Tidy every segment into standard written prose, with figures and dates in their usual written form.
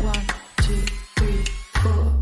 1, 2, 3, 4.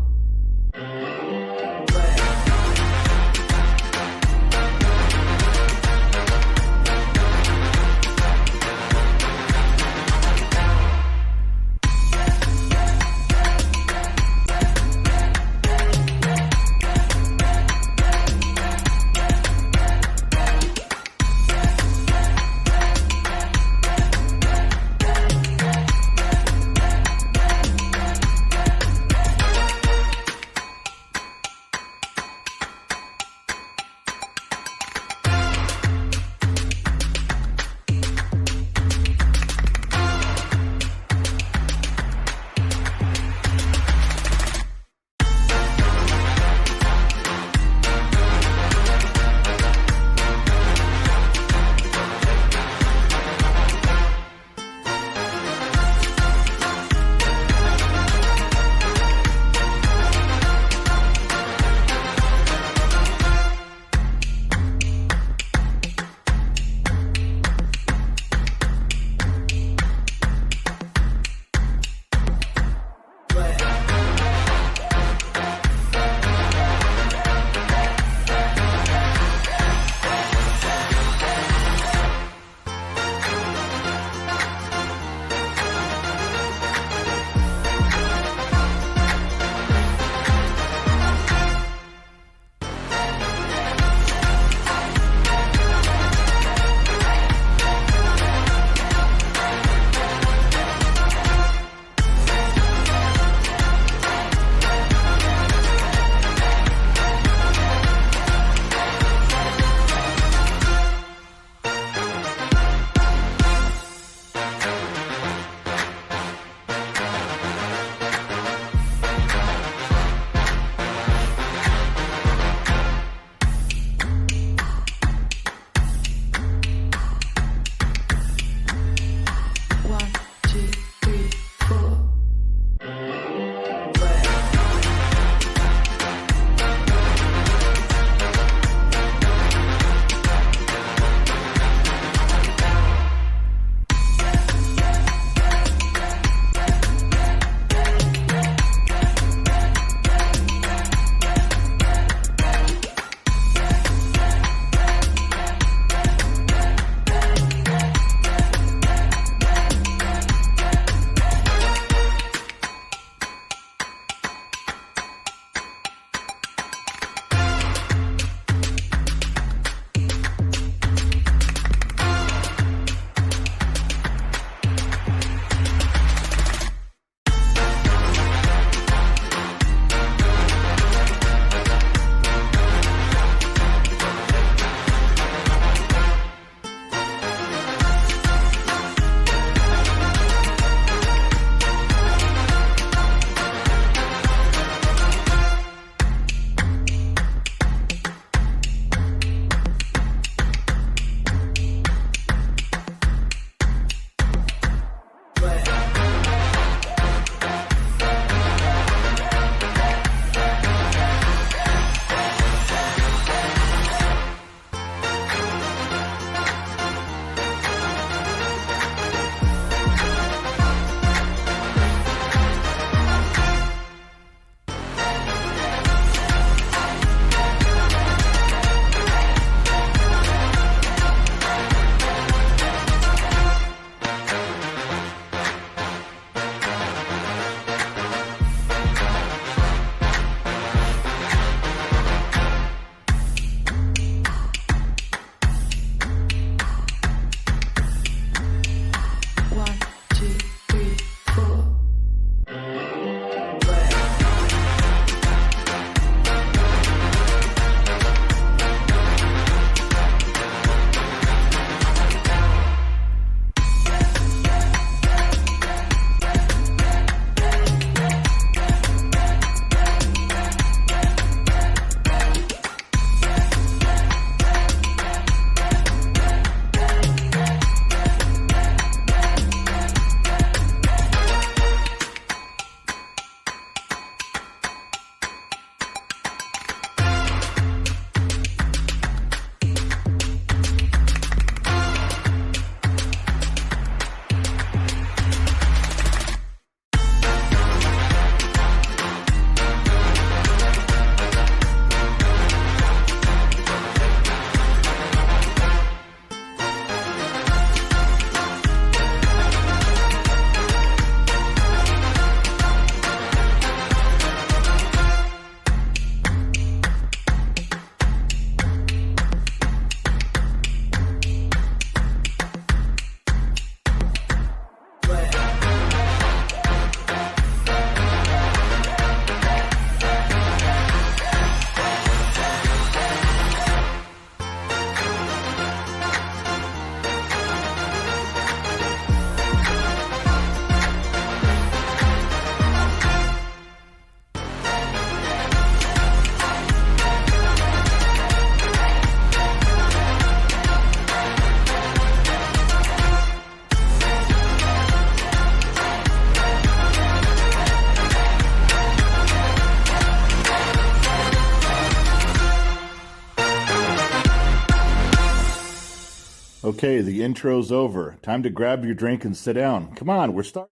Okay, the intro's over. Time to grab your drink and sit down. Come on, we're starting.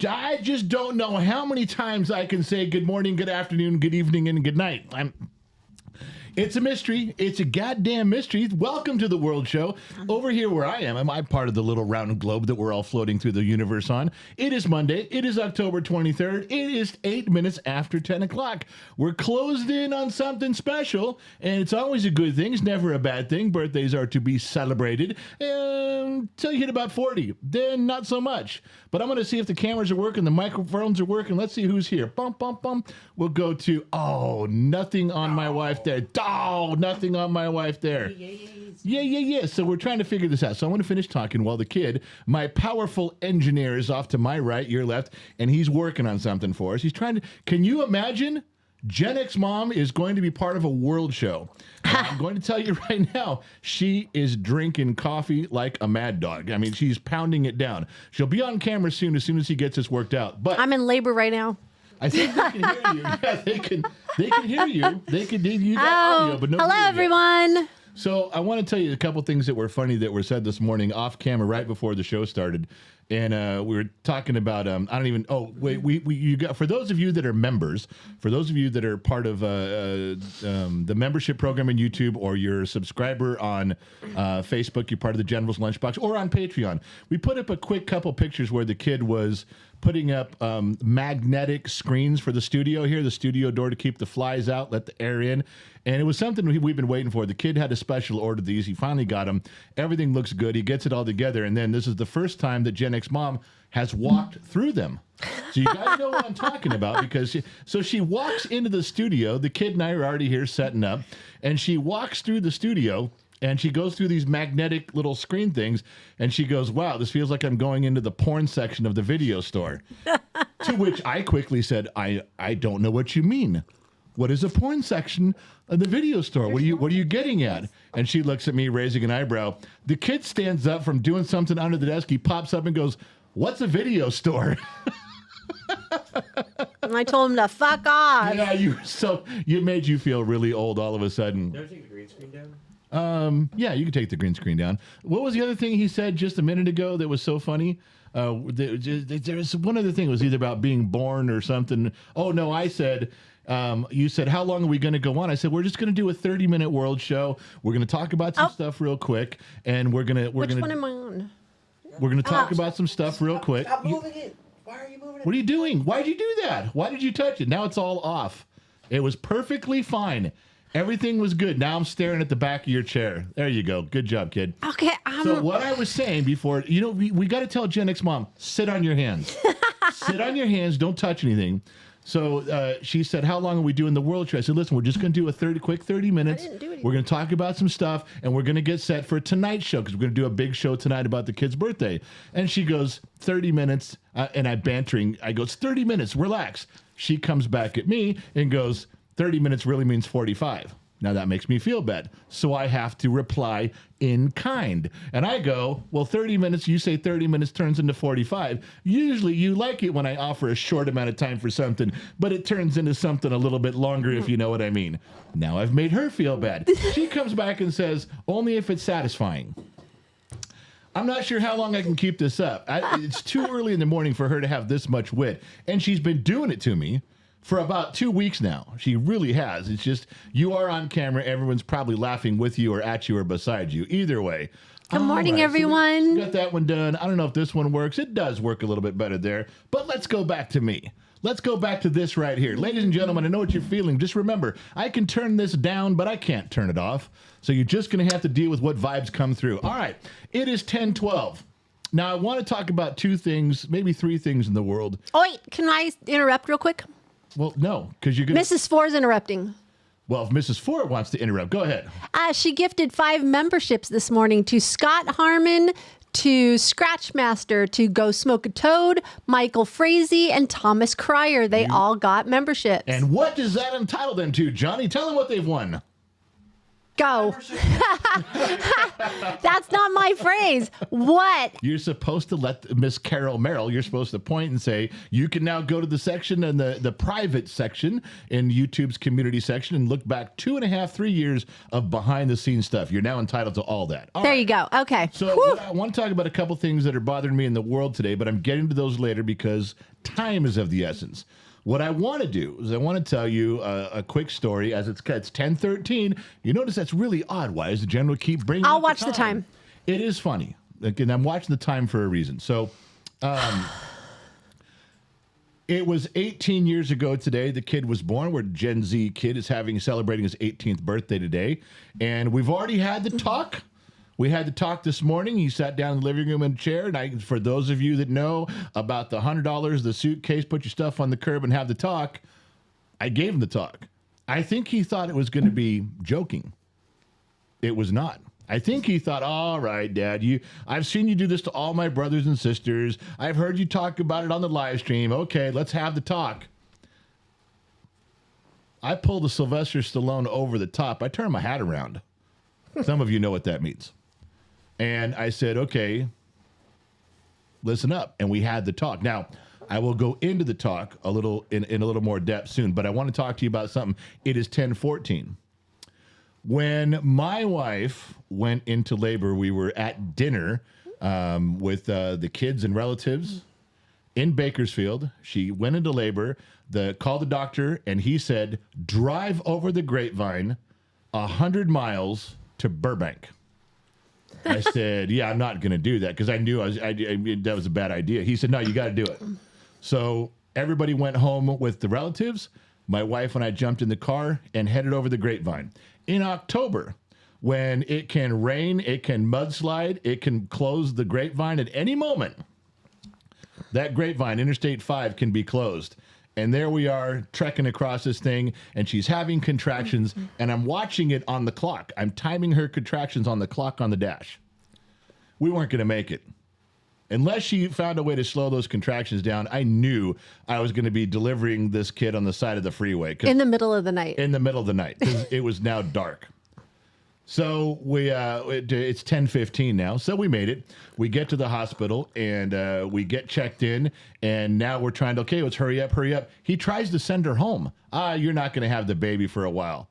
I just don't know how many times I can say good morning, good afternoon, good evening, and good night. It's a mystery. It's a goddamn mystery. Welcome to the World Show. Over here where I am, I'm part of the little round globe that we're all floating through the universe on. It is Monday. It is October 23rd. It is 8 minutes after 10 o'clock. We're closed in on something special, and it's always a good thing. It's never a bad thing. Birthdays are to be celebrated until you hit about 40. Then not so much. But I'm going to see if the cameras are working, the microphones are working. Let's see who's here. Bum, bum, bum. We'll go to, nothing on my wife there. Oh, nothing on my wife there. Yeah. So we're trying to figure this out. So I want to finish talking while the kid, my powerful engineer, is off to my right, your left, and he's working on something for us. He's trying to, can you imagine? Gen X Mom is going to be part of a world show. I'm going to tell you right now, she is drinking coffee like a mad dog. I mean, she's pounding it down. She'll be on camera soon as he gets this worked out. But I'm in labor right now. I think they can hear you. Yeah, they can hear you. They can hear you. Audio, but hello, everyone. So I want to tell you a couple things that were funny that were said this morning off camera right before the show started. And we were talking about, you got, for those of you that are members, for those of you that are part of the membership program on YouTube, or you're a subscriber on Facebook, you're part of the General's Lunchbox, or on Patreon, we put up a quick couple pictures where the kid was putting up magnetic screens for the studio here, the studio door to keep the flies out, let the air in. And it was something we've been waiting for. The kid had a special order these. He finally got them. Everything looks good. He gets it all together. And then this is the first time that Gen X Mom has walked through them. So you guys know what I'm talking about, because she walks into the studio. The kid and I are already here setting up. And she walks through the studio. And she goes through these magnetic little screen things, and she goes, wow, this feels like I'm going into the porn section of the video store. To which I quickly said, I don't know what you mean. What is a porn section of the video store? What are you getting at? And she looks at me, raising an eyebrow. The kid stands up from doing something under the desk. He pops up and goes, what's a video store? And I told him to fuck off. Yeah, you made you feel really old all of a sudden. Never take the green screen down? Yeah, you can take the green screen down. What was the other thing he said just a minute ago that was so funny? There's one other thing. It was either about being born or something. Oh, no, I said, you said, how long are we going to go on? I said, we're just going to do a 30-minute world show. We're going to talk about some stuff real quick. And Which one am I on? We're going to talk about some stuff real quick. Stop moving it. Why are you moving it? What are you doing? Why'd you do that? Why did you touch it? Now it's all off. It was perfectly fine. Everything was good. Now I'm staring at the back of your chair. There you go. Good job, kid. Okay. So what I was saying before, we got to tell Gen X Mom, sit on your hands. Sit on your hands. Don't touch anything. So she said, how long are we doing the world show? I said, listen, we're just going to do a quick 30 minutes. We're going to talk about some stuff, and we're going to get set for tonight's show, because we're going to do a big show tonight about the kid's birthday. And she goes, 30 minutes, and I'm bantering. I go, it's 30 minutes. Relax. She comes back at me and goes, 30 minutes really means 45. Now that makes me feel bad. So I have to reply in kind. And I go, well, 30 minutes, you say 30 minutes turns into 45. Usually you like it when I offer a short amount of time for something, but it turns into something a little bit longer, if you know what I mean. Now I've made her feel bad. She comes back and says, only if it's satisfying. I'm not sure how long I can keep this up. It's too early in the morning for her to have this much wit. And she's been doing it to me for about 2 weeks now. She really has. It's just, you are on camera. Everyone's probably laughing with you or at you or beside you. Either way. Good morning, everyone. So we got that one done. I don't know if this one works. It does work a little bit better there. But let's go back to me. Let's go back to this right here. Ladies and gentlemen, I know what you're feeling. Just remember, I can turn this down, but I can't turn it off. So you're just going to have to deal with what vibes come through. All right. It is 10:12. Now, I want to talk about two things, maybe three things in the world. Oh, wait. Can I interrupt real quick? Well, no, because you're going to... Mrs. Ford's interrupting. Well, if Mrs. Ford wants to interrupt, go ahead. She gifted 5 memberships this morning to Scott Harmon, to Scratchmaster, to Go Smoke a Toad, Michael Frazee, and Thomas Cryer. They all got memberships. And what does that entitle them to, Johnny? Tell them what they've won. Go. That's not my phrase. What? You're supposed to let Miss Carol Merrill, you're supposed to point and say, you can now go to the section and the private section in YouTube's community section and look back 2.5, 3 years of behind the scenes stuff. You're now entitled to all that. All There right. you go. Okay. So I want to talk about a couple things that are bothering me in the world today, but I'm getting to those later because time is of the essence. What I want to do is I want to tell you a quick story as it's 10:13. You notice that's really odd. Why does the general keep bringing I'll up watch the time. It is funny. And I'm watching the time for a reason. So it was 18 years ago today. The kid was born. Where Gen Z kid is celebrating his 18th birthday today. And we've already had the talk. We had the talk this morning. He sat down in the living room in a chair. And for those of you that know about the $100, the suitcase, put your stuff on the curb and have the talk, I gave him the talk. I think he thought it was going to be joking. It was not. I think he thought, all right, Dad, I've seen you do this to all my brothers and sisters. I've heard you talk about it on the live stream. Okay, let's have the talk. I pulled the Sylvester Stallone over the top. I turned my hat around. Some of you know what that means. And I said, okay, listen up. And we had the talk. Now, I will go into the talk a little in a little more depth soon, but I want to talk to you about something. It is 10:14. When my wife went into labor, we were at dinner with the kids and relatives in Bakersfield. She went into labor, called the doctor, and he said, drive over the grapevine 100 miles to Burbank. I said, yeah, I'm not going to do that because I knew that was a bad idea. He said, no, you got to do it. So everybody went home with the relatives. My wife and I jumped in the car and headed over the grapevine. In October, when it can rain, it can mudslide, it can close the grapevine at any moment. That grapevine, Interstate 5, can be closed. And there we are trekking across this thing, and she's having contractions, and I'm watching it on the clock. I'm timing her contractions on the clock on the dash. We weren't going to make it. Unless she found a way to slow those contractions down, I knew I was going to be delivering this kid on the side of the freeway. In the middle of the night. In the middle of the night, because it was now dark. So it's 10:15 now. So we made it. We get to the hospital and we get checked in. And now we're trying to, okay, let's hurry up, hurry up. He tries to send her home. You're not going to have the baby for a while.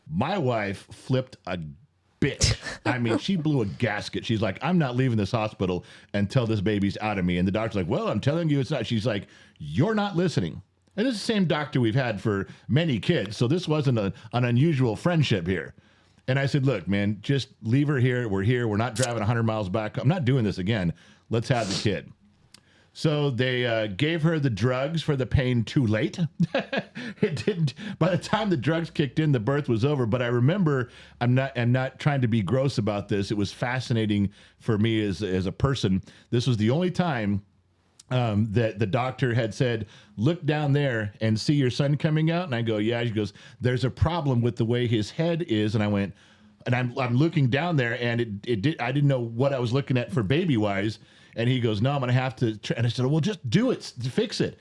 My wife flipped a bitch. I mean, she blew a gasket. She's like, I'm not leaving this hospital until this baby's out of me. And the doctor's like, well, I'm telling you it's not. She's like, you're not listening. And this is the same doctor we've had for many kids. So this wasn't an unusual friendship here. And I said, look, man, just leave her here. We're here. We're not driving 100 miles back. I'm not doing this again. Let's have the kid. So they gave her the drugs for the pain too late. It didn't. By the time the drugs kicked in, the birth was over. But I remember, I'm not trying to be gross about this. It was fascinating for me as a person. This was the only time that the doctor had said, look down there and see your son coming out. And I go, yeah. She goes, there's a problem with the way his head is. And I went, and I'm looking down there, and I didn't know what I was looking at for baby wise. And he goes, no, I'm going to have to. And I said, well, just do it, fix it.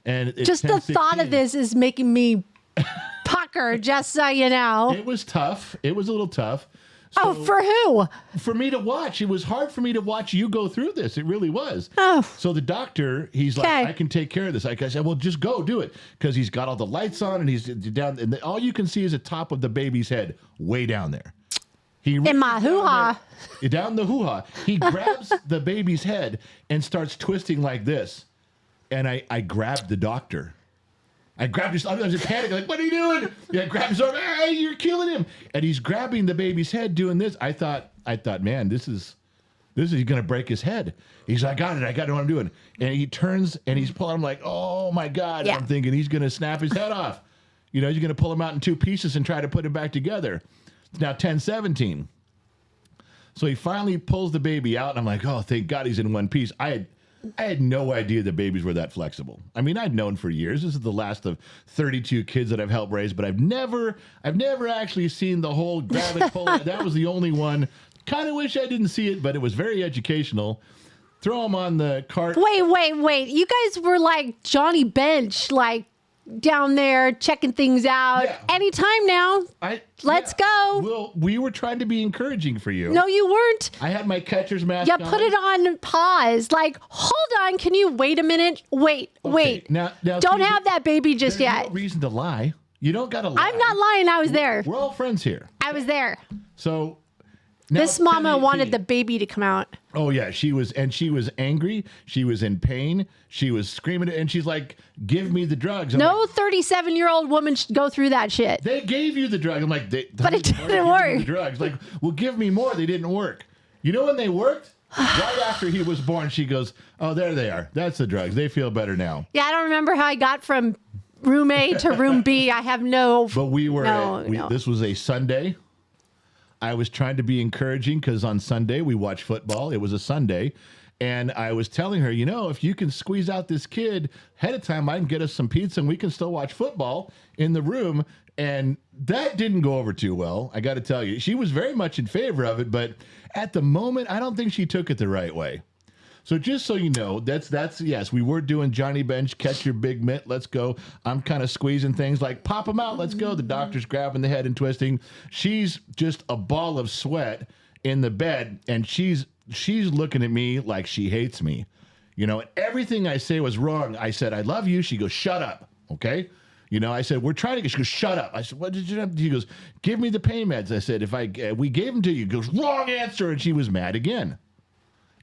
And just the thought of this is making me pucker, just so you know. It was tough. It was a little tough. So, for who? For me to watch. It was hard for me to watch you go through this. It really was. Oh. So the doctor, he's like, I can take care of this. Like I said, well, just go do it. Because he's got all the lights on and he's down. And all you can see is the top of the baby's head way down there. In my hoo-ha. Down the hoo-ha. He grabs the baby's head and starts twisting like this. And I grabbed the doctor. I grabbed his, I was in panic, like, what are you doing? Yeah, I grabbed his arm, hey, you're killing him. And he's grabbing the baby's head doing this. I thought, man, this is going to break his head. He's like, I got it, what I'm doing. And he turns and he's pulling, I'm like, oh my God. Yeah. I'm thinking he's going to snap his head off. You know, he's going to pull him out in two pieces and try to put him back together. It's now 10:17. So he finally pulls the baby out and I'm like, oh, thank God he's in one piece. I had no idea the babies were that flexible. I mean, I'd known for years. This is the last of 32 kids that I've helped raise, but I've never actually seen the whole grab and pull. That was the only one. Kind of wish I didn't see it, but it was very educational. Throw them on the cart. Wait. You guys were like Johnny Bench, like down there checking things out. Yeah. Anytime now. Let's go. Well, we were trying to be encouraging for you. No, you weren't. I had my catcher's mask You on. put it on pause. Like, hold on. Can you wait a minute? Wait. Now Don't see, have that baby just there's yet. no reason to lie. You don't got to lie. I'm not lying. I was there. We're all friends here. I was there. So now This it's mama 10:18. wanted the baby to come out. Oh yeah, she was angry. She was in pain. She was screaming, and she's like, "Give me the drugs." I'm No like, 37-year-old woman should go through that shit. they gave you the drug. I'm like, But it didn't the work. drugs, like, well, give me more. They didn't work. You know when they worked? Right after he was born, she goes, "Oh, there they are. That's the drugs. They feel better now." Yeah, I don't remember how I got from room A to room B. I have no. But we were. No. This was a Sunday. I was trying to be encouraging because on Sunday we watch football. It was a Sunday. And I was telling her, if you can squeeze out this kid ahead of time, I can get us some pizza and we can still watch football in the room. And that didn't go over too well. I got to tell you, she was very much in favor of it. But at the moment, I don't think she took it the right way. So just so you know, that's yes, we were doing Johnny Bench, catch your big mitt, let's go. I'm kind of squeezing things like pop them out, let's go. The doctor's grabbing the head and twisting. She's just a ball of sweat in the bed, and she's looking at me like she hates me. Everything I say was wrong. I said, I love you. She goes, shut up, okay? I said, we're trying to get, she goes, shut up. I said, what did you do? She goes, give me the pain meds. I said, we gave them to you. She goes, wrong answer, and she was mad again.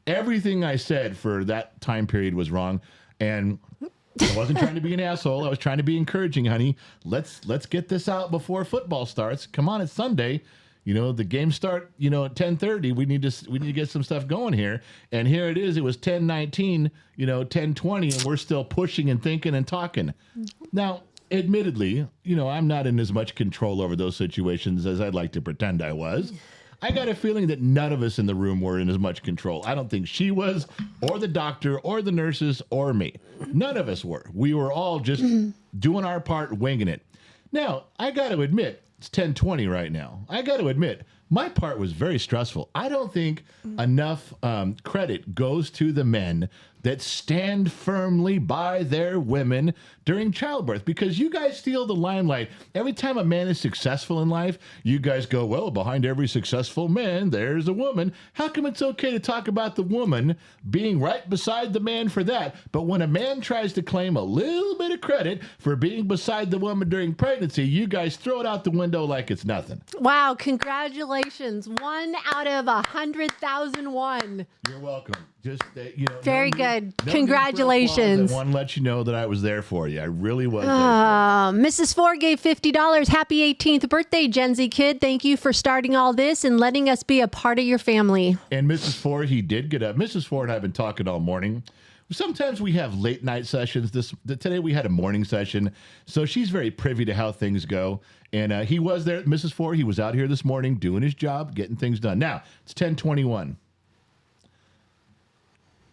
Everything I said for that time period was wrong, and I wasn't trying to be an asshole. I was trying to be encouraging, honey. Let's get this out before football starts. Come on, it's Sunday. The games start, at 10:30. We need to get some stuff going here. And here it is. It was 10:19, 10:20, and we're still pushing and thinking and talking. Now, admittedly, I'm not in as much control over those situations as I'd like to pretend I was. I got a feeling that none of us in the room were in as much control. I don't think she was, or the doctor, or the nurses, or me. None of us were. We were all just doing our part, winging it. Now, I got to admit, it's 10:20 right now. I got to admit, my part was very stressful. I don't think enough credit goes to the men that stand firmly by their women during childbirth, because you guys steal the limelight. Every time a man is successful in life, you guys go, well, behind every successful man, there's a woman. How come it's okay to talk about the woman being right beside the man for that? But when a man tries to claim a little bit of credit for being beside the woman during pregnancy, you guys throw it out the window like it's nothing. Wow, congratulations. 1 out of 100,00001. You're welcome. Just Very good. Congratulations. I want to let you know that I was there for you. I really was. Mrs. Ford gave $50. Happy 18th birthday, Gen Z kid. Thank you for starting all this and letting us be a part of your family. And Mrs. Ford, he did get up. Mrs. Ford and I have been talking all morning. Sometimes we have late night sessions. Today we had a morning session, so she's very privy to how things go. And he was there, Mrs. Ford. He was out here this morning doing his job, getting things done. Now it's 10:21.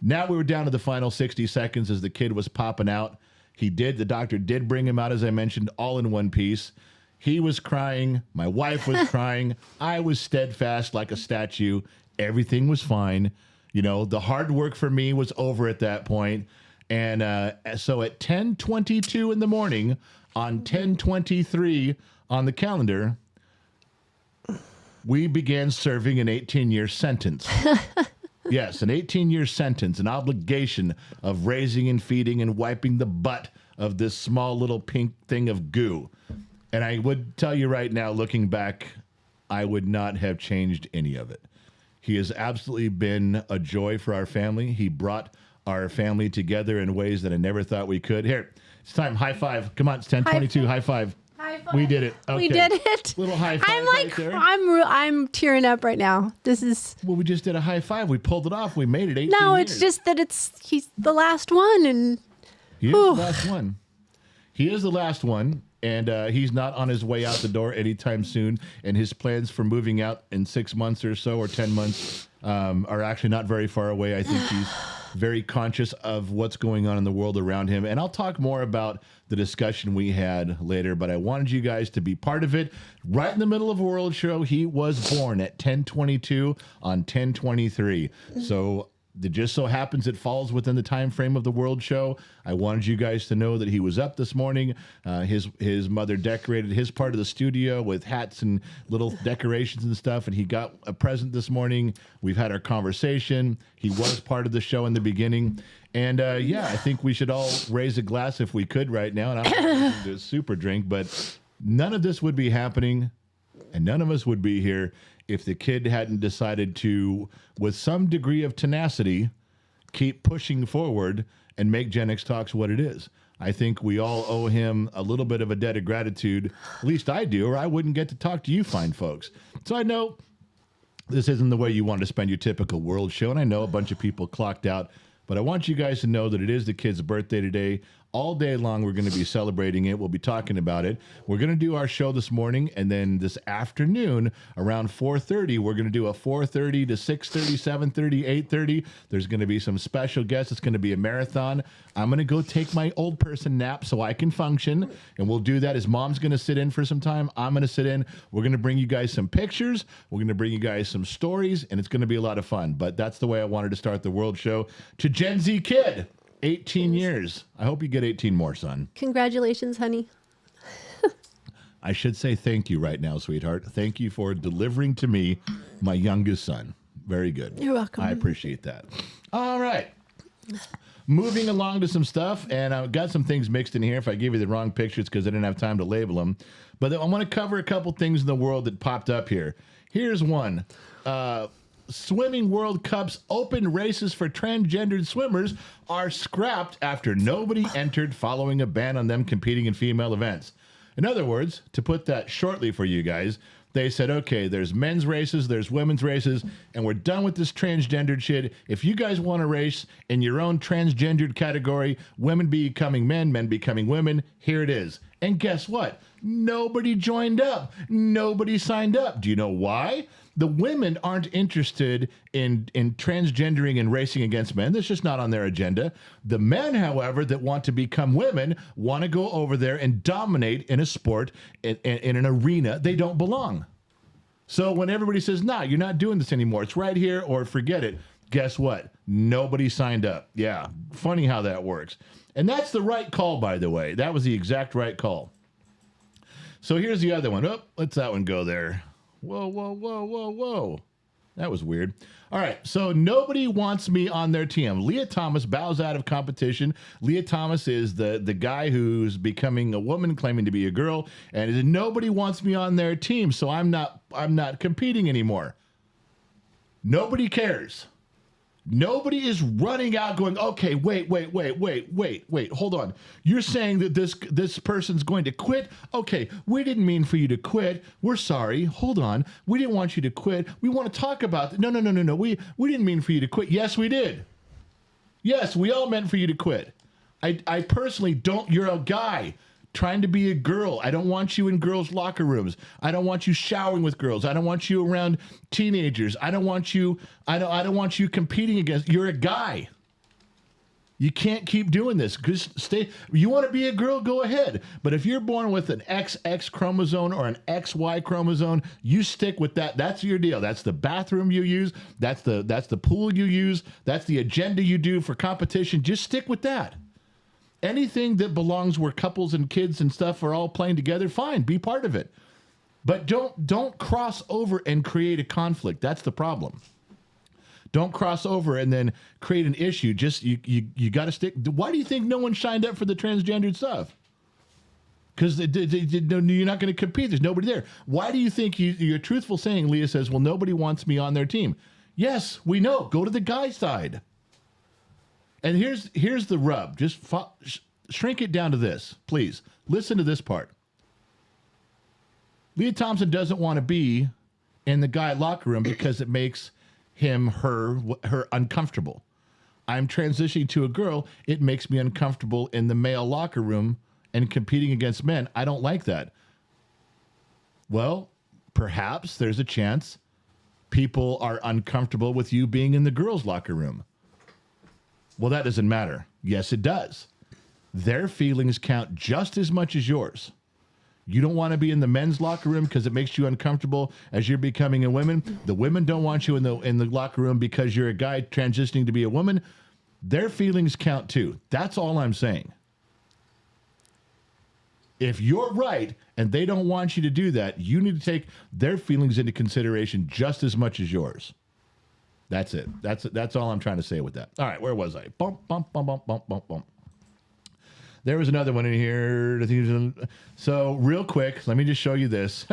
Now we were down to the final 60 seconds as the kid was popping out. The doctor did bring him out, as I mentioned, all in one piece. He was crying. My wife was crying. I was steadfast like a statue. Everything was fine. The hard work for me was over at that point. And so at 10:22 in the morning, on 10:23 on the calendar, we began serving an 18-year sentence. Yes, an 18-year sentence, an obligation of raising and feeding and wiping the butt of this small little pink thing of goo. And I would tell you right now, looking back, I would not have changed any of it. He has absolutely been a joy for our family. He brought our family together in ways that I never thought we could. Here, it's time. High five. Come on, it's 10:22. High five. High five. We did it. Okay. We did it. Little high five. I'm right there. I'm tearing up right now. This is. Well, we just did a high five. We pulled it off. We made it 18 No, years. it's just that he's the last one, and He is the last one. He is the last one, and he's not on his way out the door anytime soon. And his plans for moving out in 6 months or so, or 10 months, are actually not very far away. I think he's very conscious of what's going on in the world around him. And I'll talk more about the discussion we had later, but I wanted you guys to be part of it. Right in the middle of a world show, he was born at 10:22 on 10:23. So It just so happens it falls within the time frame of the World Show. I wanted you guys to know that he was up this morning. His mother decorated his part of the studio with hats and little decorations and stuff, and he got a present this morning. We've had our conversation. He was part of the show in the beginning. And yeah, I think we should all raise a glass if we could right now. And I'm not going to do a super drink, but none of this would be happening, and none of us would be here if the kid hadn't decided to, with some degree of tenacity, keep pushing forward and make Gen X Talks what it is. I think we all owe him a little bit of a debt of gratitude. At least I do, or I wouldn't get to talk to you fine folks. So I know this isn't the way you want to spend your typical World Show, and I know a bunch of people clocked out, but I want you guys to know that it is the kid's birthday today. All day long, we're going to be celebrating it. We'll be talking about it. We're going to do our show this morning, and then this afternoon, around 4:30, we're going to do a 4:30 to 6:30, 7:30, 8:30. There's going to be some special guests. It's going to be a marathon. I'm going to go take my old person nap so I can function, and we'll do that. His mom's going to sit in for some time. I'm going to sit in. We're going to bring you guys some pictures. We're going to bring you guys some stories, and it's going to be a lot of fun. But that's the way I wanted to start the World Show. To Gen Z Kid. 18 years. I hope you get 18 more, son. Congratulations, honey. I should say thank you right now, sweetheart. Thank you for delivering to me my youngest son. Very good. You're welcome. I appreciate that. All right. Moving along to some stuff, and I've got some things mixed in here. If I give you the wrong pictures because I didn't have time to label them. But I want to cover a couple things in the world that popped up here. Here's one. Swimming World Cup's open races for transgendered swimmers are scrapped after nobody entered following a ban on them competing in female events. In other words, to put that shortly for you guys, they said, okay, there's men's races, there's women's races, and we're done with this transgendered shit. If you guys want to race in your own transgendered category, women becoming men becoming women, here it is. And guess what? Nobody joined up. Nobody signed up. Do you know why? The women aren't interested in transgendering and racing against men. That's just not on their agenda. The men, however, that want to become women want to go over there and dominate in a sport, in an arena they don't belong. So when everybody says, nah, you're not doing this anymore, it's right here or forget it, guess what? Nobody signed up. Yeah, funny how that works. And that's the right call, by the way. That was the exact right call. So here's the other one. Oh, let's that one go there. Whoa, whoa, whoa, whoa, whoa. That was weird. All right, so nobody wants me on their team. Leah Thomas bows out of competition. Leah Thomas is the guy who's becoming a woman, claiming to be a girl, and nobody wants me on their team, so I'm not competing anymore. Nobody cares. Nobody is running out going, okay, wait, hold on. You're saying that this person's going to quit? Okay, we didn't mean for you to quit. We're sorry. Hold on. We didn't want you to quit. We want to talk about No. We didn't mean for you to quit. Yes, we did. Yes, we all meant for you to quit. I personally don't. You're a guy trying to be a girl. I don't want you in girls' locker rooms. I don't want you showering with girls. I don't want you around teenagers. I don't want you competing against. You're a guy. You can't keep doing this. You want to be a girl, go ahead. But if you're born with an XX chromosome or an XY chromosome, you stick with that. That's your deal. That's the bathroom you use. That's the pool you use. That's the agenda you do for competition. Just stick with that. Anything that belongs where couples and kids and stuff are all playing together, fine, be part of it. But don't cross over and create a conflict. That's the problem. Don't cross over and then create an issue. Just you got to stick. Why do you think no one signed up for the transgendered stuff? Because you're not going to compete. There's nobody there. Why do you think you're truthful saying, Leah says, well, nobody wants me on their team? Yes, we know. Go to the guy side. And here's the rub. Just shrink it down to this, please. Listen to this part. Leah Thompson doesn't want to be in the guy locker room because it makes her uncomfortable. I'm transitioning to a girl. It makes me uncomfortable in the male locker room and competing against men. I don't like that. Well, perhaps there's a chance people are uncomfortable with you being in the girls' locker room. Well, that doesn't matter. Yes, it does. Their feelings count just as much as yours. You don't want to be in the men's locker room because it makes you uncomfortable as you're becoming a woman. The women don't want you in the locker room because you're a guy transitioning to be a woman. Their feelings count too. That's all I'm saying. If you're right and they don't want you to do that, you need to take their feelings into consideration just as much as yours. That's it. That's all I'm trying to say with that. All right, where was I? Bump, bump, bump, bump, bump, bump, bump. There was another one in here. I think it was so real quick, let me just show you this.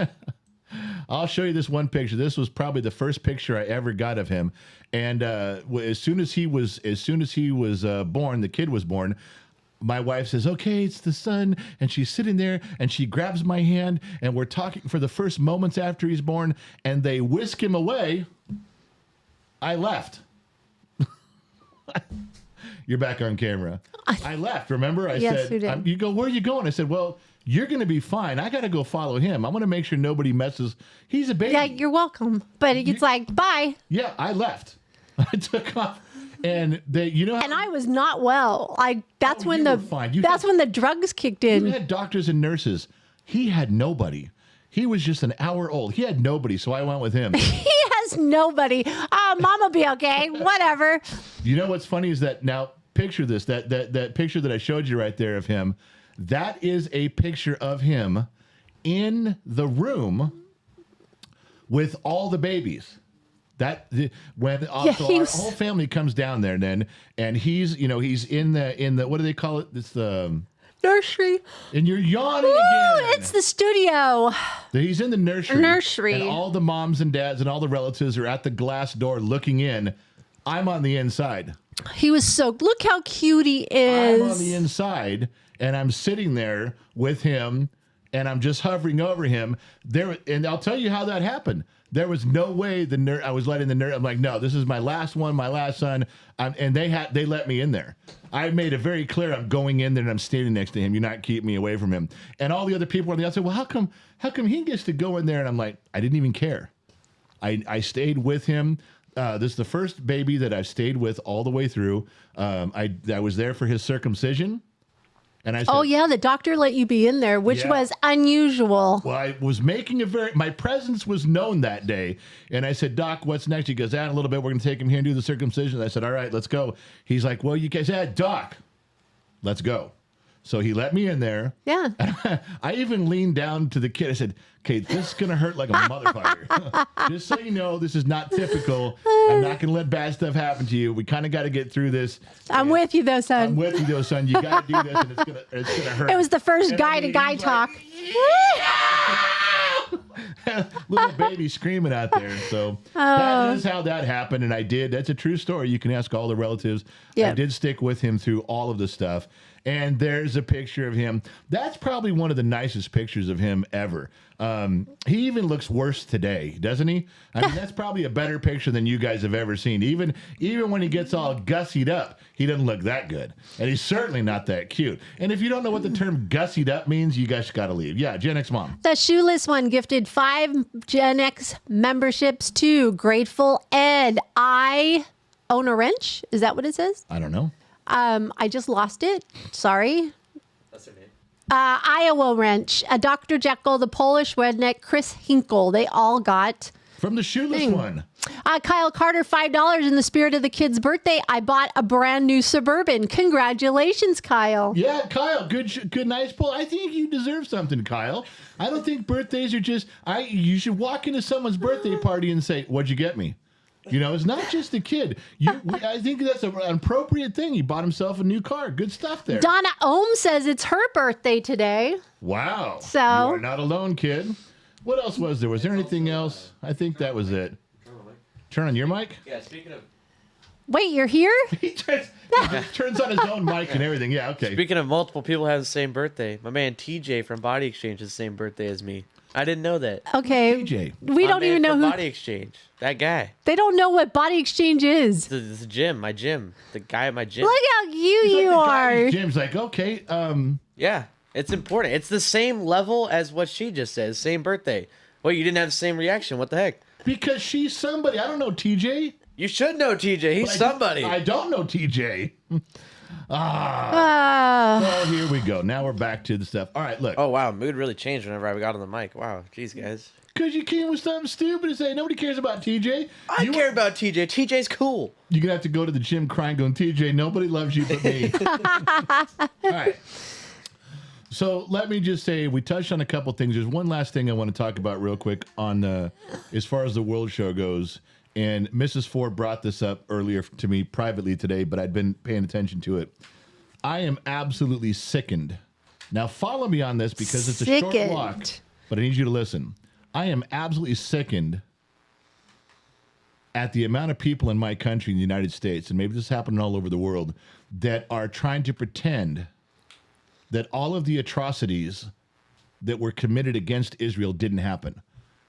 I'll show you this one picture. This was probably the first picture I ever got of him. And as soon as he was born, the kid was born, my wife says, okay, it's the son. And she's sitting there and she grabs my hand and we're talking for the first moments after he's born and they whisk him away. I left. You're back on camera. I left, remember? I yes, you said, did. you go, where are you going? I said, well, you're going to be fine. I got to go follow him. I want to make sure nobody messes. He's a baby. Yeah, you're welcome. But it's like, bye. Yeah, I left. I took off. And they, you know how, And I was not well. That's when you were fine. when the drugs kicked in. you had doctors and nurses. He had nobody. He was just an hour old. He had nobody, so I went with him. He has nobody. Oh, mom will be okay. Whatever. You know what's funny is that now picture this, that picture that I showed you right there of him, that is a picture of him in the room with all the babies. When so our whole family comes down there then, and he's in the what do they call it? It's the Nursery. and you're yawning Ooh, again. it's the studio. He's in the nursery. Nursery. And all the moms and dads and all the relatives are at the glass door looking in. I'm on the inside. He was so, look how cute he is. I'm on the inside, and I'm sitting there with him, and I'm just hovering over him. And I'll tell you how that happened. There was no way I was letting the nurse. I'm like, no, this is my last one, my last son, and they let me in there. I made it very clear I'm going in there and I'm standing next to him. You're not keeping me away from him. And all the other people on the outside, well, how come he gets to go in there? And I'm like, I didn't even care. I stayed with him. This is the first baby that I've stayed with all the way through. I was there for his circumcision. And I said, oh, yeah, the doctor let you be in there, which Yeah. was unusual. well, I was making my presence was known that day. And I said, Doc, what's next? He goes, in a little bit, we're going to take him here and do the circumcision. I said, all right, let's go. He's like, well, you guys, Doc, let's go. So he let me in there. Yeah. I even leaned down to the kid. I said, okay, this is going to hurt like a motherfucker. Just so you know, this is not typical. I'm not going to let bad stuff happen to you. We kind of got to get through this. I'm with you, though, son. I'm with you, though, son. You got to do this, and it's gonna hurt. It was the first And guy-to-guy he's talk. Little baby screaming out there. So that is how that happened. And I did. That's a true story. You can ask all the relatives. Yeah. I did stick with him through all of the stuff. And there's a picture of him. That's probably one of the nicest pictures of him ever. He even looks worse today, doesn't he? I mean, that's probably a better picture than you guys have ever seen. Even when he gets all gussied up, he doesn't look that good. And he's certainly not that cute. And if you don't know what the term gussied up means, you guys got to leave. Yeah, Gen X Mom. The Shoeless One gifted 5 Gen X memberships to Grateful Ed. I own a wrench. Is that what it says? I don't know. I just lost it. Sorry. That's her name. Iowa Wrench, Dr. Jekyll, the Polish redneck, Chris Hinkle. They all got. From the Shoeless One. Kyle Carter, $5 in the spirit of the kid's birthday. I bought a brand new Suburban. Congratulations, Kyle. Yeah, Kyle, good nice pull. I think you deserve something, Kyle. I don't think birthdays are just. You should walk into someone's birthday party and say, "What'd you get me?" You know, it's not just a kid. I think that's an appropriate thing. He bought himself a new car. Good stuff there. Donna Ohm says it's her birthday today. Wow. So- you are not alone, kid. What else was there? Was there anything else? I think that was it. Turn on your mic. Yeah, speaking of. Wait, you're here? He turns on his own mic and everything. Yeah, okay. Speaking of multiple people have the same birthday, my man TJ from Body Exchange has the same birthday as me. I didn't know that. Okay. TJ. We My don't man even know from who. Body Exchange. That guy. They don't know what Body Exchange is. The gym, my gym. The guy at my gym. Look how cute He's like you the guy are. at Jim's like, okay, Yeah, it's important. It's the same level as what she just said. Same birthday. Well, you didn't have the same reaction. What the heck? because she's somebody. I don't know TJ. You should know TJ. He's somebody. I don't know TJ. Well, here we go. Now we're back to the stuff. All right, look. Oh wow, mood really changed whenever I got on the mic. Wow, jeez, guys. Because you came with something stupid to say. Nobody cares about TJ. I care about TJ. TJ's cool. You're going to have to go to the gym crying going, TJ, nobody loves you but me. All right. So let me just say, we touched on a couple things. There's one last thing I want to talk about real quick on as far as the World Show goes. And Mrs. Ford brought this up earlier to me privately today, but I'd been paying attention to it. I am absolutely sickened. Now follow me on this because it's a short walk, but I need you to listen. I am absolutely sickened at the amount of people in my country, in the United States, and maybe this is happening all over the world, that are trying to pretend that all of the atrocities that were committed against Israel didn't happen.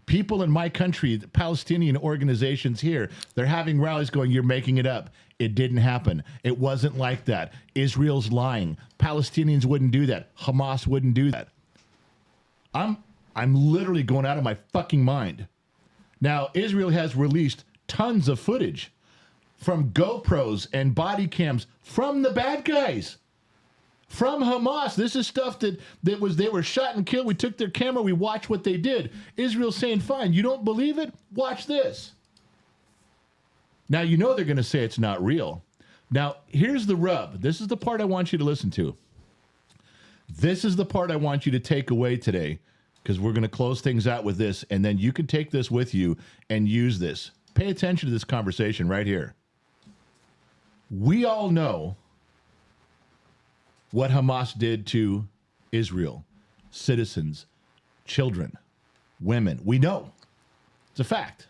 People in my country, the Palestinian organizations here, they're having rallies going, you're making it up. It didn't happen. It wasn't like that. Israel's lying. Palestinians wouldn't do that. Hamas wouldn't do that. I'm literally going out of my fucking mind. Now, Israel has released tons of footage from GoPros and body cams from the bad guys, from Hamas. This is stuff that they were shot and killed. We took their camera. We watched what they did. Israel's saying, fine, you don't believe it? Watch this. Now, you know they're going to say it's not real. Now, here's the rub. This is the part I want you to listen to. This is the part I want you to take away today, because we're going to close things out with this, and then you can take this with you and use this. Pay attention to this conversation right here. We all know what Hamas did to Israel, citizens, children, women. We know. It's a fact.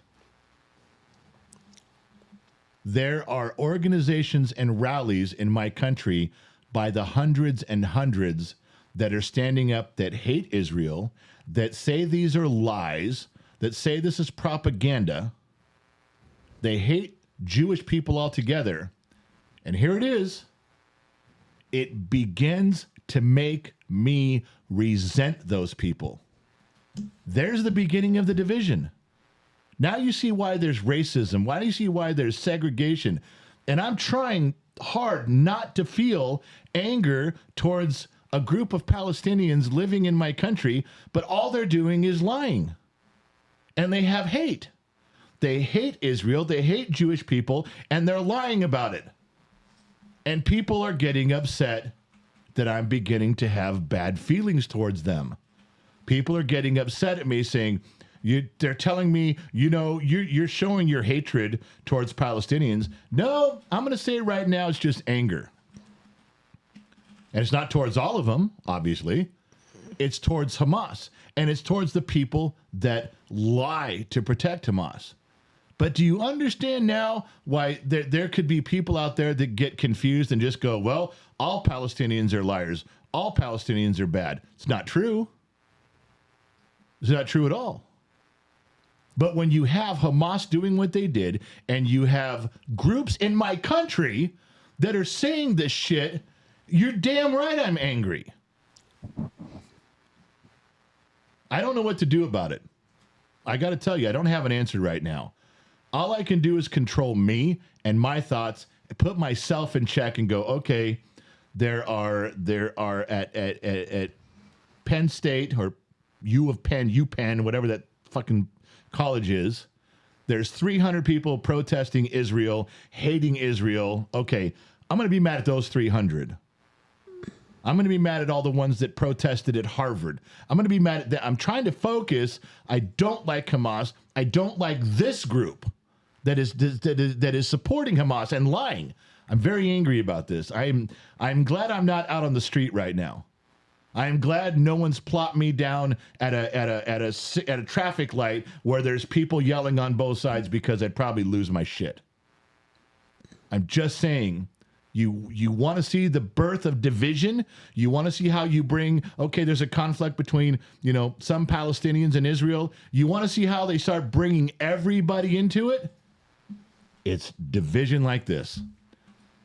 There are organizations and rallies in my country by the hundreds and hundreds that are standing up that hate Israel, that say these are lies, that say this is propaganda. They hate Jewish people altogether. And here it is. It begins to make me resent those people. There's the beginning of the division. Now you see why there's racism. Why do you see why there's segregation? And I'm trying hard not to feel anger towards a group of Palestinians living in my country, but all they're doing is lying. And they have hate. They hate Israel, they hate Jewish people, and they're lying about it. And people are getting upset that I'm beginning to have bad feelings towards them. People are getting upset at me saying, they're telling me, you're showing your hatred towards Palestinians. No, I'm going to say right now it's just anger. And it's not towards all of them, obviously. It's towards Hamas. And it's towards the people that lie to protect Hamas. But do you understand now why there could be people out there that get confused and just go, well, all Palestinians are liars. All Palestinians are bad. It's not true. It's not true at all. But when you have Hamas doing what they did, and you have groups in my country that are saying this shit, you're damn right I'm angry. I don't know what to do about it. I got to tell you, I don't have an answer right now. All I can do is control me and my thoughts, put myself in check and go, okay, there are at Penn State or UPenn, whatever that fucking college is, there's 300 people protesting Israel, hating Israel. Okay, I'm going to be mad at those 300. I'm going to be mad at all the ones that protested at Harvard. I'm going to be mad at that. I'm trying to focus. I don't like Hamas. I don't like this group that is supporting Hamas and lying. I'm very angry about this. I'm glad I'm not out on the street right now. I'm glad no one's plopped me down at a traffic light where there's people yelling on both sides, because I'd probably lose my shit. I'm just saying, you want to see the birth of division? You want to see how you bring, okay, there's a conflict between, some Palestinians and Israel. You want to see how they start bringing everybody into it? It's division like this.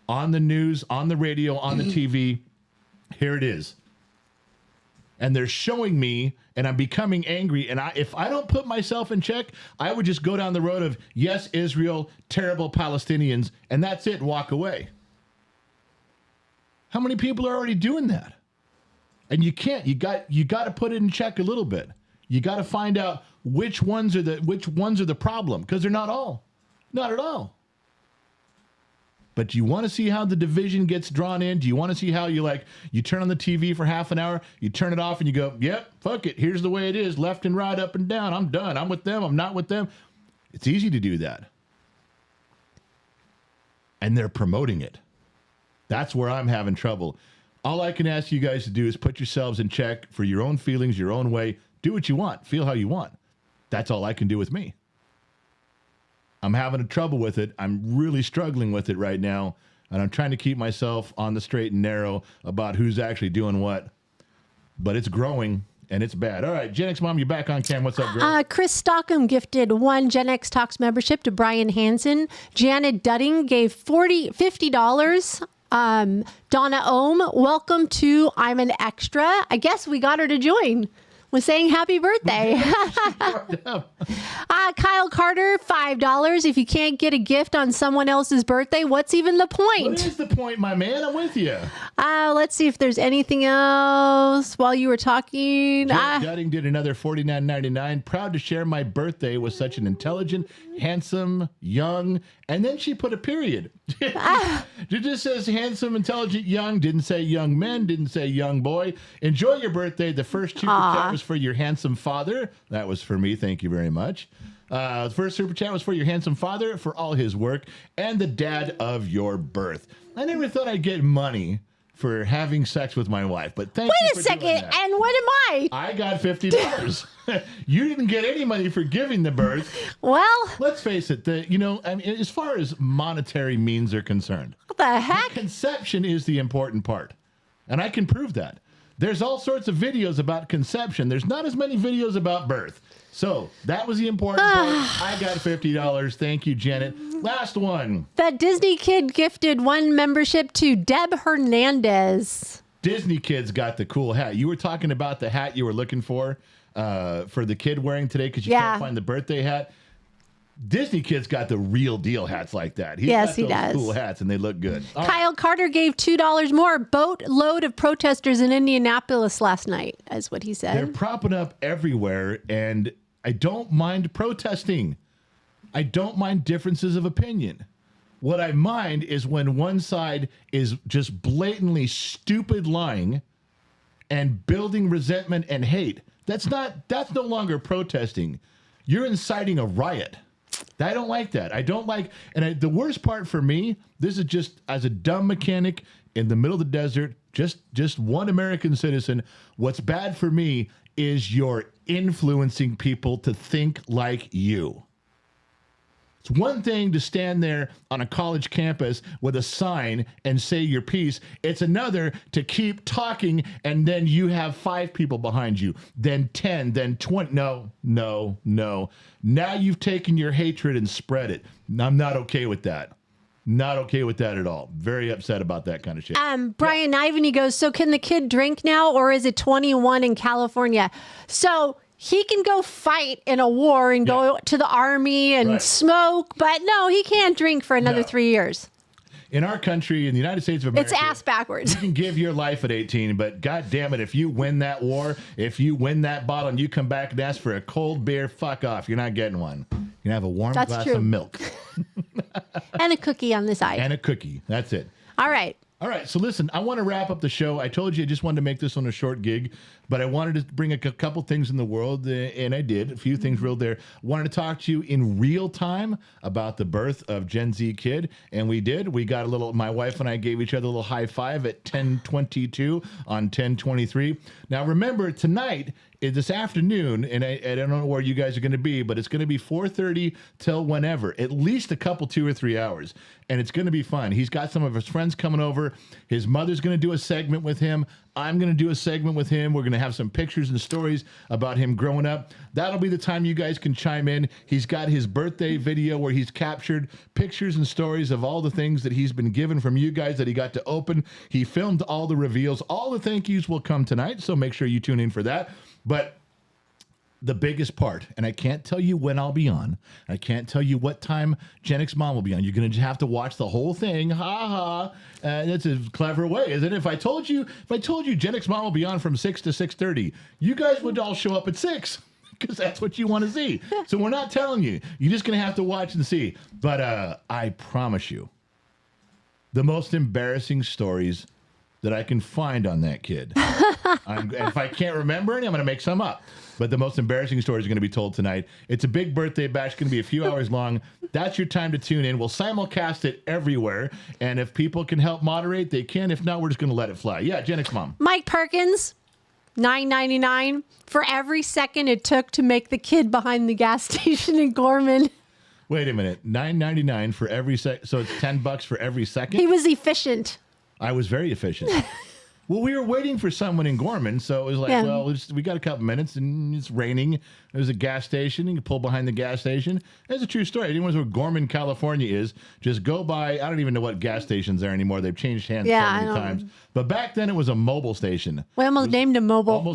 On the news, on the radio, on the TV, here it is. And they're showing me, and I'm becoming angry. And if I don't put myself in check, I would just go down the road of, yes, Israel, terrible Palestinians, and that's it, and walk away. How many people are already doing that? And you can't. You got to put it in check a little bit. You got to find out which ones are the problem, because they're not all. Not at all. But do you want to see how the division gets drawn in? Do you want to see how you turn on the TV for half an hour, you turn it off and you go, yep, fuck it. Here's the way it is, left and right, up and down. I'm done. I'm with them. I'm not with them. It's easy to do that. And they're promoting it. That's where I'm having trouble. All I can ask you guys to do is put yourselves in check for your own feelings, your own way. Do what you want. Feel how you want. That's all I can do with me. I'm having trouble with it. I'm really struggling with it right now. And I'm trying to keep myself on the straight and narrow about who's actually doing what. But it's growing and it's bad. All right, Gen X Mom, you're back on cam. What's up, girl? Chris Stockham gifted 1 Gen X Talks membership to Brian Hansen. Janet Dudding gave $50. Donna Ohm, welcome to I'm an Extra. I guess we got her to join. Was saying happy birthday. Kyle Carter, $5. If you can't get a gift on someone else's birthday, what's even the point? What is the point, my man? I'm with you. Let's see if there's anything else while you were talking. Dudding did another $49.99. Proud to share my birthday with such an intelligent, handsome, young, and then she put a period. It just says handsome, intelligent, young. Didn't say young men. Didn't say young boy. Enjoy your birthday. The first super chat was for your handsome father. That was for me. Thank you very much. The first super chat was for your handsome father for all his work and the dad of your birth. I never thought I'd get money for having sex with my wife, but thank you for Wait a second, doing that. and what am I? I got $50. You didn't get any money for giving the birth. Well, Let's face it, as far as monetary means are concerned, what the heck? conception is the important part. And I can prove that. There's all sorts of videos about conception. There's not as many videos about birth. So that was the important part. I got $50. Thank you, Janet. Last one. The Disney Kid gifted 1 membership to Deb Hernandez. Disney Kids got the cool hat. You were talking about the hat you were looking for the kid wearing today because you can't find the birthday hat. Disney Kids got the real deal hats like that. He Yes, he does. Cool hats, and they look good. All right. Kyle Carter gave $2 more. Boatload of protesters in Indianapolis last night, is what he They're said. propping up everywhere, and I don't mind protesting. I don't mind differences of opinion. What I mind is when one side is just blatantly stupid lying and building resentment and hate. That's no longer protesting. You're inciting a riot. I don't like that. I don't like, the worst part for me, this is just as a dumb mechanic in the middle of the desert, just one American citizen. What's bad for me is you're influencing people to think like you. It's one thing to stand there on a college campus with a sign and say your piece. It's another to keep talking and then you have 5 people behind you, then 10, then 20. No. Now you've taken your hatred and spread it. I'm not okay with that. Not okay with that at all. Very upset about that kind of shit. Brian Ivan, he goes, so can the kid drink now or is it 21 in California? So he can go fight in a war and go to the army and smoke, but no, he can't drink for another 3 years. In our country, in the United States of America, It's ass backwards. You can give your life at 18, but God damn it, if you win that war, if you win that battle and you come back and ask for a cold beer, fuck off. You're not getting one. You're going to have a warm glass of milk. And a cookie on the side. And a cookie. That's it. All right. All right, so listen, I want to wrap up the show. I told you I just wanted to make this one a short gig, but I wanted to bring a couple things in the world, and I did. A few things real there. Wanted to talk to you in real time about the birth of Gen Z Kid, and we did. We got my wife and I gave each other a little high five at 10:22 on 10:23. Now, remember, tonight, this afternoon, and I don't know where you guys are going to be, but it's going to be 4:30 till whenever, at least a couple, 2 or 3 hours, and it's going to be fun. He's got some of his friends coming over. His mother's going to do a segment with him. I'm going to do a segment with him. We're going to have some pictures and stories about him growing up. That'll be the time you guys can chime in. He's got his birthday video where he's captured pictures and stories of all the things that he's been given from you guys that he got to open. He filmed all the reveals. All the thank yous will come tonight, so make sure you tune in for that. But the biggest part, and I can't tell you when I'll be on. I can't tell you what time Gen X Mom will be on. You're going to have to watch the whole thing. Ha ha. That's a clever way, isn't it? If I told you Gen X Mom will be on from 6 to 6:30, you guys would all show up at 6 because that's what you want to see. So we're not telling you. You're just going to have to watch and see. But I promise you, the most embarrassing stories that I can find on that kid. If I can't remember any, I'm going to make some up. But the most embarrassing stories are going to be told tonight. It's a big birthday bash, going to be a few hours long. That's your time to tune in. We'll simulcast it everywhere. And if people can help moderate, they can. If not, we're just going to let it fly. Yeah, Gen X Mom. Mike Perkins, $9.99 for every second it took to make the kid behind the gas station in Gorman. Wait a minute. $9.99 for every second. So it's $10 for every second? He was efficient. I was very efficient. Well, we were waiting for someone in Gorman, so it was like, well, we got a couple minutes, and it's raining. There's a gas station. You can pull behind the gas station. It's a true story. Anyone knows where Gorman, California is, just go by. I don't even know what gas stations there anymore. They've changed hands so many times. But back then, it was a mobile station. We almost named him Mobile.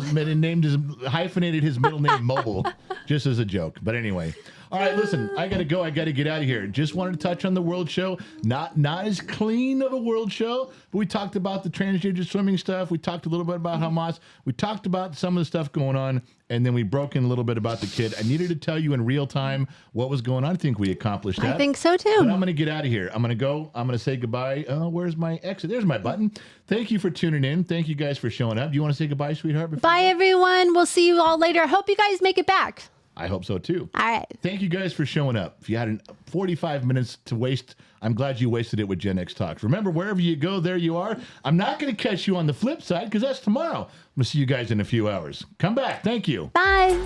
Hyphenated his middle name Mobile, just as a joke. But anyway. All right, listen, I got to go. I got to get out of here. Just wanted to touch on the World Show. Not as clean of a World Show, but we talked about the transgender swimming stuff. We talked a little bit about Hamas. We talked about some of the stuff going on, and then we broke in a little bit about the kid. I needed to tell you in real time what was going on. I think we accomplished that. I think so, too. But I'm going to get out of here. I'm going to go. I'm going to say goodbye. Where's my exit? There's my button. Thank you for tuning in. Thank you guys for showing up. Do you want to say goodbye, sweetheart? Bye, everyone. We'll see you all later. I hope you guys make it back. I hope so, too. All right. Thank you guys for showing up. If you had 45 minutes to waste, I'm glad you wasted it with Gen X Talks. Remember, wherever you go, there you are. I'm not going to catch you on the flip side because that's tomorrow. I'm going to see you guys in a few hours. Come back. Thank you. Bye.